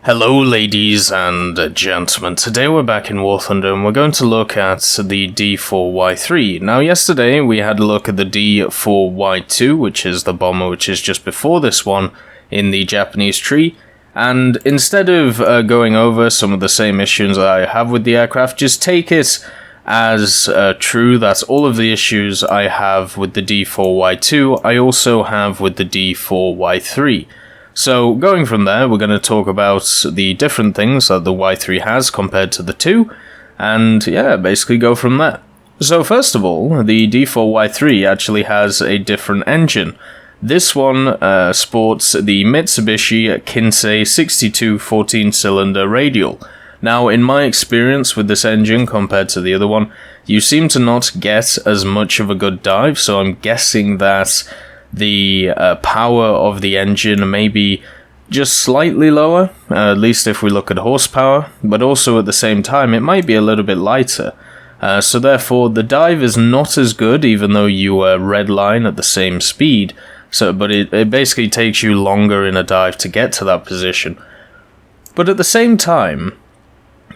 Hello ladies and gentlemen, today we're back in War Thunder and we're going to look at the D4Y3. Now yesterday we had a look at the D4Y2, which is the bomber which is just before this one in the Japanese tree, and instead of going over some of the same issues that I have with the aircraft, just take it as true that all of the issues I have with the D4Y2 I also have with the D4Y3. So, going from there, we're going to talk about the different things that the Y3 has compared to the 2, and yeah, basically go from there. So first of all, the D4Y3 actually has a different engine. This one sports the Mitsubishi Kinsei 62 14-cylinder radial. Now, in my experience with this engine compared to the other one, you seem to not get as much of a good dive, so I'm guessing that the power of the engine may be just slightly lower, at least if we look at horsepower, but also at the same time it might be a little bit lighter. So therefore the dive is not as good even though you redline at the same speed, but it basically takes you longer in a dive to get to that position. But at the same time,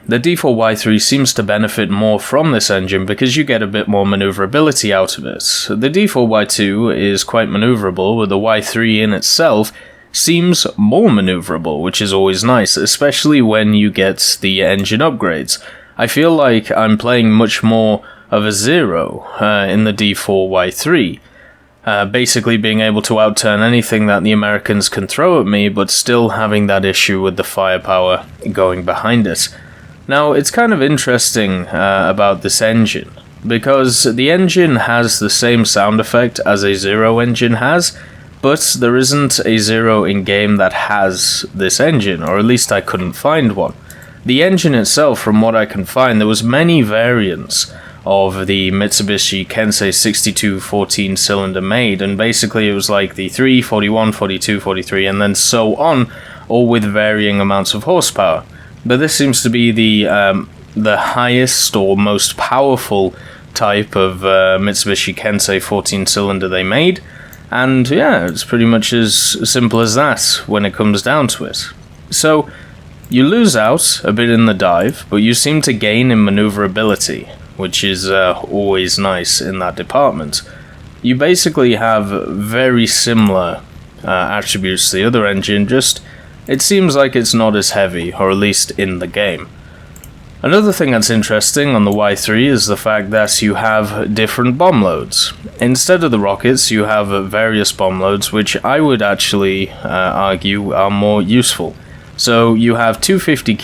the D4Y3 seems to benefit more from this engine because you get a bit more maneuverability out of it. The D4Y2 is quite maneuverable, but the Y3 in itself seems more maneuverable, which is always nice, especially when you get the engine upgrades. I feel like I'm playing much more of a Zero in the D4Y3. Basically being able to outturn anything that the Americans can throw at me, but still having that issue with the firepower going behind it. Now, it's kind of interesting about this engine, because the engine has the same sound effect as a Zero engine has, but there isn't a Zero in-game that has this engine, or at least I couldn't find one. The engine itself, from what I can find, there was many variants of the Mitsubishi Kinsei 62 14-cylinder made, and basically it was like the 3, 41, 42, 43, and then so on, all with varying amounts of horsepower. But this seems to be the highest or most powerful type of Mitsubishi Kinsei 14-cylinder they made, and yeah, it's pretty much as simple as that when it comes down to it. So, you lose out a bit in the dive, but you seem to gain in maneuverability, which is always nice in that department. You basically have very similar attributes to the other engine, just it seems like it's not as heavy, or at least in the game. Another thing that's interesting on the Y3 is the fact that you have different bomb loads. Instead of the rockets, you have various bomb loads, which I would actually argue are more useful. So you have one 250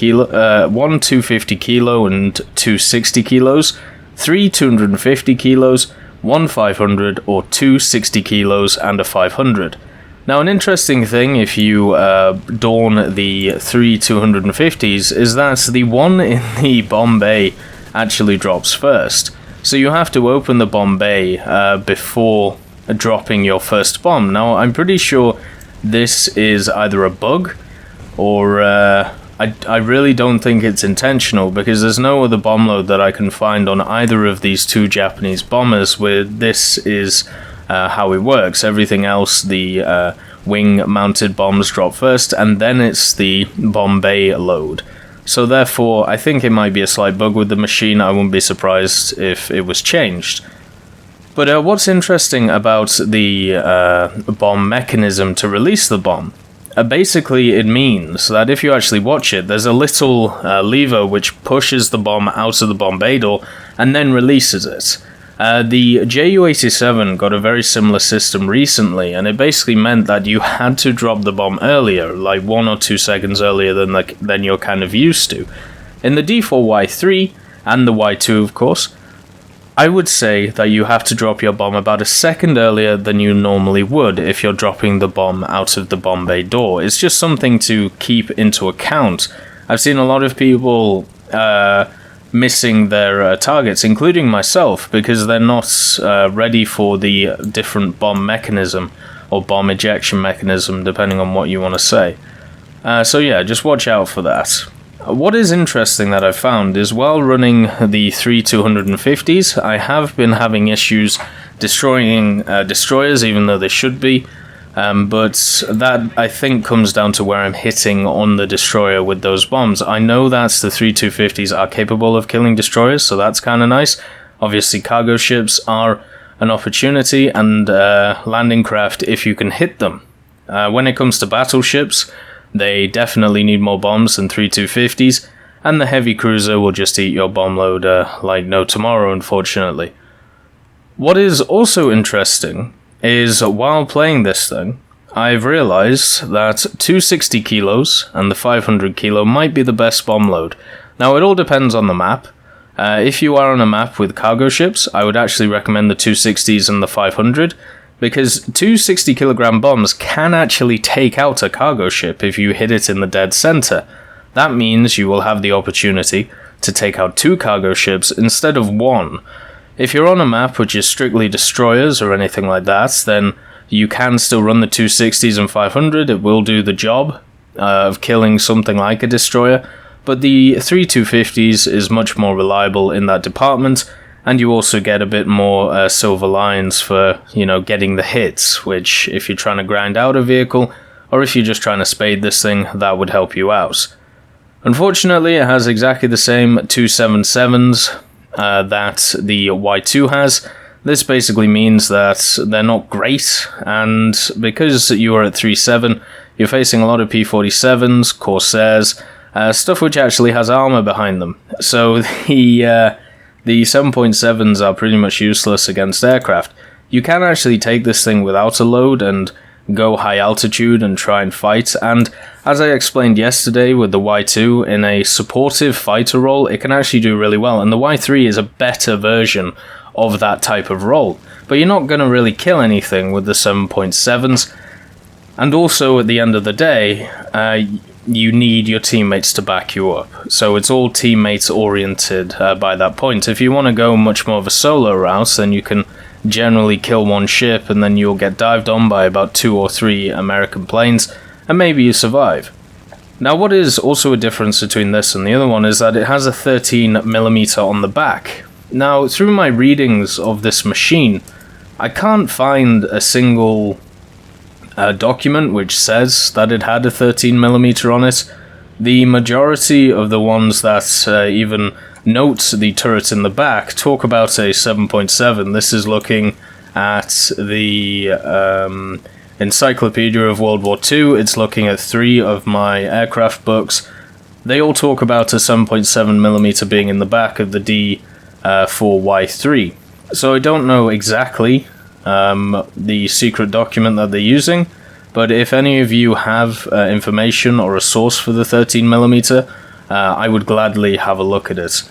kilo and two 60 kilos, 3 250 kilos, one 500, or two 60 kilos and a 500. Now, an interesting thing if you dawn the 3 250s is that the one in the bomb bay actually drops first. So you have to open the bomb bay before dropping your first bomb. Now, I'm pretty sure this is either a bug or I really don't think it's intentional, because there's no other bomb load that I can find on either of these two Japanese bombers where this is how it works. Everything else, the wing-mounted bombs drop first, and then it's the bomb bay load. So therefore, I think it might be a slight bug with the machine. I wouldn't be surprised if it was changed. But what's interesting about the bomb mechanism to release the bomb? Basically, it means that if you actually watch it, there's a little lever which pushes the bomb out of the bomb bay door and then releases it. The Ju-87 got a very similar system recently, and it basically meant that you had to drop the bomb earlier, like 1 or 2 seconds earlier than you're kind of used to. In the D4Y3, and the Y2 of course, I would say that you have to drop your bomb about a second earlier than you normally would if you're dropping the bomb out of the bomb bay door. It's just something to keep into account. I've seen a lot of people missing their targets, including myself, because they're not ready for the different bomb mechanism, or bomb ejection mechanism, depending on what you want to say. So yeah, just watch out for that. What is interesting that I've found is while running the 3 250s, I have been having issues destroying destroyers, even though they should be. But that, I think, comes down to where I'm hitting on the destroyer with those bombs. I know that the 3-250s are capable of killing destroyers, so that's kind of nice. Obviously, cargo ships are an opportunity, and landing craft if you can hit them. When it comes to battleships, they definitely need more bombs than 3-250s, and the heavy cruiser will just eat your bomb load like no tomorrow, unfortunately. What is also interesting is while playing this thing, I've realized that 260 kilos and the 500 kilo might be the best bomb load. Now, it all depends on the map. If you are on a map with cargo ships, I would actually recommend the 260s and the 500, because 260 kilogram bombs can actually take out a cargo ship if you hit it in the dead center. That means you will have the opportunity to take out 2 cargo ships instead of 1. If you're on a map which is strictly destroyers or anything like that, then you can still run the 260s and 500, it will do the job of killing something like a destroyer, but the 3-250s is much more reliable in that department, and you also get a bit more silver lines for, getting the hits, which if you're trying to grind out a vehicle, or if you're just trying to spade this thing, that would help you out. Unfortunately, it has exactly the same 277s that the Y2 has. This basically means that they're not great, and because you are at 3.7, you're facing a lot of P-47s, Corsairs, stuff which actually has armor behind them. So the 7.7s are pretty much useless against aircraft. You can actually take this thing without a load and go high altitude and try and fight, and as I explained yesterday with the Y2, in a supportive fighter role, it can actually do really well, and the Y3 is a better version of that type of role. But you're not going to really kill anything with the 7.7s, and also at the end of the day, you need your teammates to back you up. So it's all teammates oriented by that point. If you want to go much more of a solo route, then you can generally kill one ship and then you'll get dived on by about 2 or 3 American planes, and maybe you survive. Now, what is also a difference between this and the other one is that it has a 13mm on the back. Now, through my readings of this machine, I can't find a single document which says that it had a 13mm on it. The majority of the ones that even note the turret in the back talk about a 7.7. This is looking at the Encyclopedia of World War II. It's looking at 3 of my aircraft books. They all talk about a 7.7mm being in the back of the D4Y3. So I don't know exactly the secret document that they're using, but if any of you have information or a source for the 13mm, I would gladly have a look at it,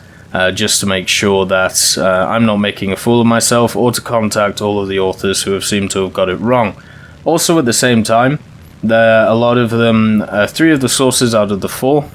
just to make sure that I'm not making a fool of myself, or to contact all of the authors who have seemed to have got it wrong. Also, at the same time, a lot of them, 3 of the sources out of the 4,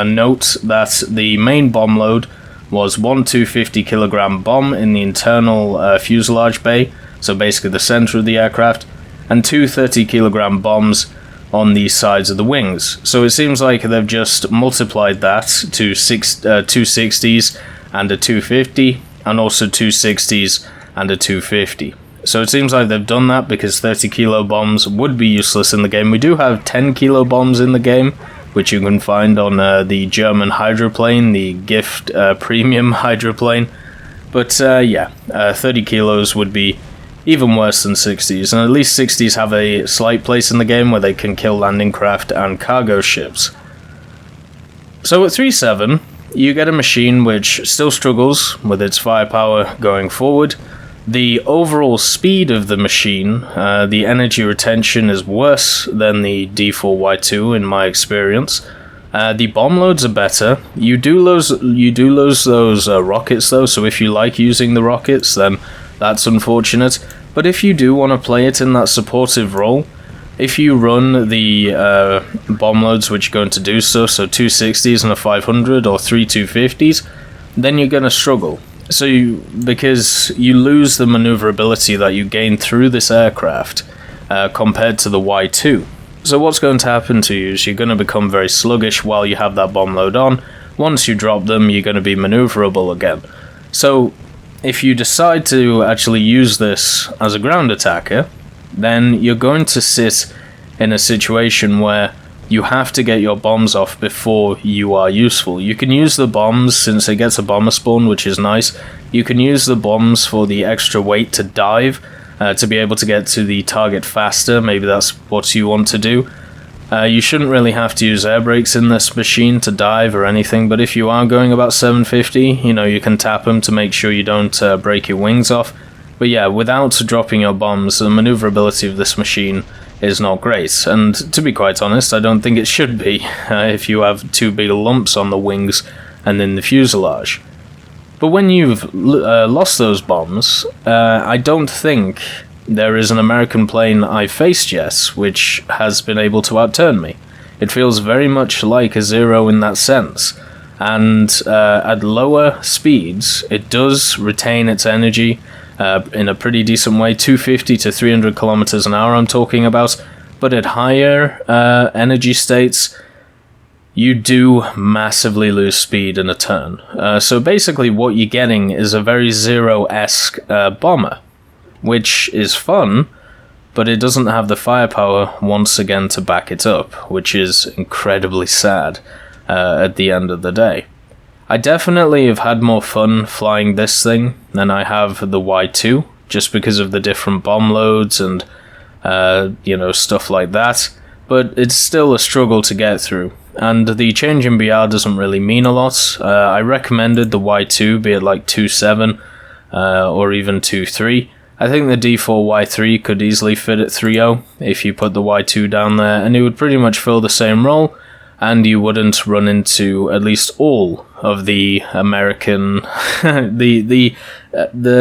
note that the main bomb load was 1 250 kilogram bomb in the internal fuselage bay, so basically the center of the aircraft, and 2 30 kilogram bombs on the sides of the wings. So it seems like they've just multiplied that to 2 60s and a 250, and also 2 60s and a 250. So it seems like they've done that because 30 kilo bombs would be useless in the game. We do have 10 kilo bombs in the game, which you can find on the German hydroplane, the Gift Premium hydroplane. But 30 kilos would be even worse than 60s, and at least 60s have a slight place in the game where they can kill landing craft and cargo ships. So at 3.7, you get a machine which still struggles with its firepower going forward. The overall speed of the machine, the energy retention is worse than the D4Y2 in my experience. The bomb loads are better. You do lose those rockets though, so if you like using the rockets, then that's unfortunate. But if you do want to play it in that supportive role, if you run the bomb loads which are going to do so 260s and a 500 or 3 250s, then you're going to struggle. Because you lose the maneuverability that you gain through this aircraft compared to the Y2. So what's going to happen to you is you're going to become very sluggish while you have that bomb load on. Once you drop them, you're going to be maneuverable again. So if you decide to actually use this as a ground attacker, then you're going to sit in a situation where you have to get your bombs off before you are useful. You can use the bombs, since it gets a bomber spawn, which is nice. You can use the bombs for the extra weight to dive, to be able to get to the target faster. Maybe that's what you want to do. You shouldn't really have to use air brakes in this machine to dive or anything, but if you are going about 750, you can tap them to make sure you don't break your wings off. But yeah, without dropping your bombs, the maneuverability of this machine is not great, and to be quite honest, I don't think it should be if you have too big lumps on the wings and in the fuselage. But when you've lost those bombs, I don't think there is an American plane I've faced yet which has been able to outturn me. It feels very much like a Zero in that sense, and at lower speeds it does retain its energy in a pretty decent way, 250 to 300 kilometers an hour I'm talking about, but at higher energy states you do massively lose speed in a turn. So basically what you're getting is a very Zero-esque bomber, which is fun, but it doesn't have the firepower once again to back it up, which is incredibly sad at the end of the day. I definitely have had more fun flying this thing than I have the Y2, just because of the different bomb loads and, stuff like that, but it's still a struggle to get through, and the change in BR doesn't really mean a lot. I recommended the Y2 be at like 2.7 or even 2.3. I think the D4Y3 could easily fit at 3.0 if you put the Y2 down there, and it would pretty much fill the same role, and you wouldn't run into at least all of the American, the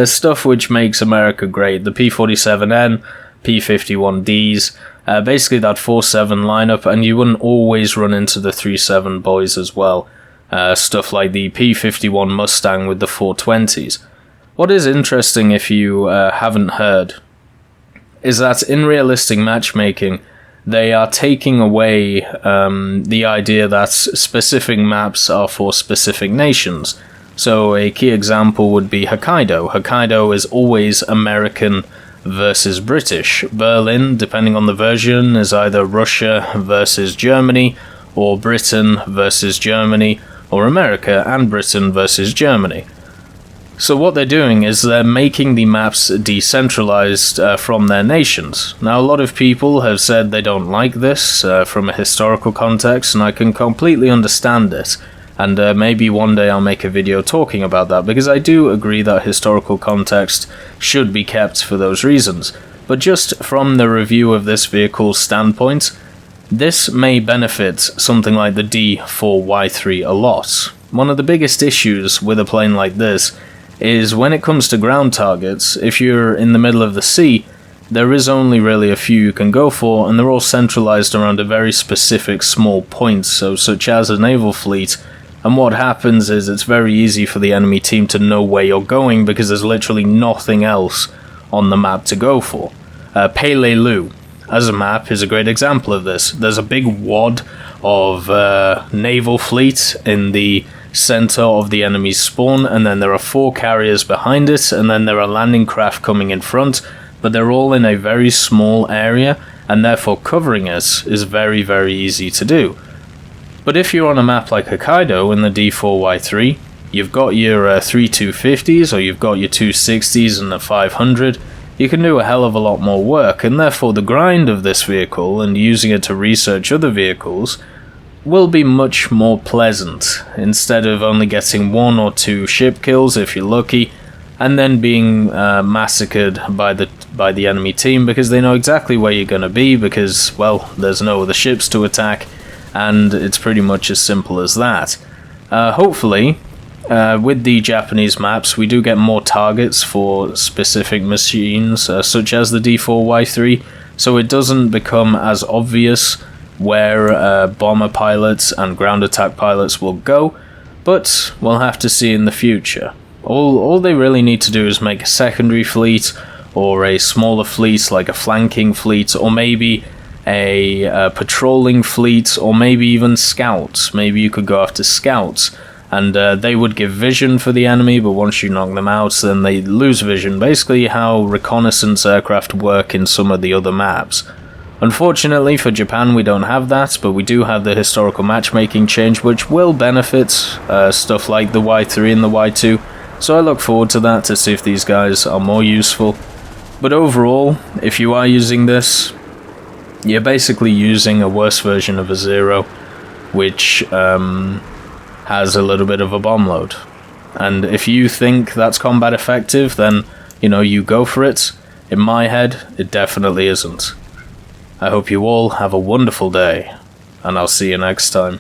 stuff which makes America great, the P47N, P51Ds, basically that 4.7 lineup, and you wouldn't always run into the 3.7 boys as well, stuff like the P51 Mustang with the 420s. What is interesting, if you haven't heard, is that in realistic matchmaking, they are taking away the idea that specific maps are for specific nations. So a key example would be Hokkaido. Hokkaido is always American versus British. Berlin, depending on the version, is either Russia versus Germany, or Britain versus Germany, or America and Britain versus Germany. So what they're doing is they're making the maps decentralized from their nations. Now, a lot of people have said they don't like this from a historical context, and I can completely understand it. And maybe one day I'll make a video talking about that, because I do agree that historical context should be kept for those reasons. But just from the review of this vehicle's standpoint, this may benefit something like the D4Y3 a lot. One of the biggest issues with a plane like this is when it comes to ground targets, if you're in the middle of the sea, there is only really a few you can go for, and they're all centralized around a very specific small point, so such as a naval fleet, and what happens is it's very easy for the enemy team to know where you're going because there's literally nothing else on the map to go for. Peleliu, as a map, is a great example of this. There's a big wad of naval fleet in the center of the enemy's spawn, and then there are 4 carriers behind it, and then there are landing craft coming in front, but they're all in a very small area, and therefore covering it is very, very easy to do. But if you're on a map like Hokkaido in the D4Y3, you've got your 3250s, or you've got your 260s and the 500, you can do a hell of a lot more work, and therefore the grind of this vehicle and using it to research other vehicles will be much more pleasant, instead of only getting 1 or 2 ship kills if you're lucky, and then being massacred by the enemy team because they know exactly where you're going to be, because, well, there's no other ships to attack, and it's pretty much as simple as that. Hopefully, with the Japanese maps, we do get more targets for specific machines, such as the D4Y3, so it doesn't become as obvious where bomber pilots and ground attack pilots will go, but we'll have to see in the future. All they really need to do is make a secondary fleet, or a smaller fleet like a flanking fleet, or maybe a patrolling fleet, or maybe even scouts. Maybe you could go after scouts and they would give vision for the enemy, but once you knock them out, then they lose vision. Basically how reconnaissance aircraft work in some of the other maps. Unfortunately for Japan we don't have that, but we do have the historical matchmaking change, which will benefit stuff like the Y3 and the Y2, so I look forward to that to see if these guys are more useful. But overall, if you are using this, you're basically using a worse version of a Zero, which has a little bit of a bomb load. And if you think that's combat effective, then, you know, you go for it. In my head, it definitely isn't. I hope you all have a wonderful day, and I'll see you next time.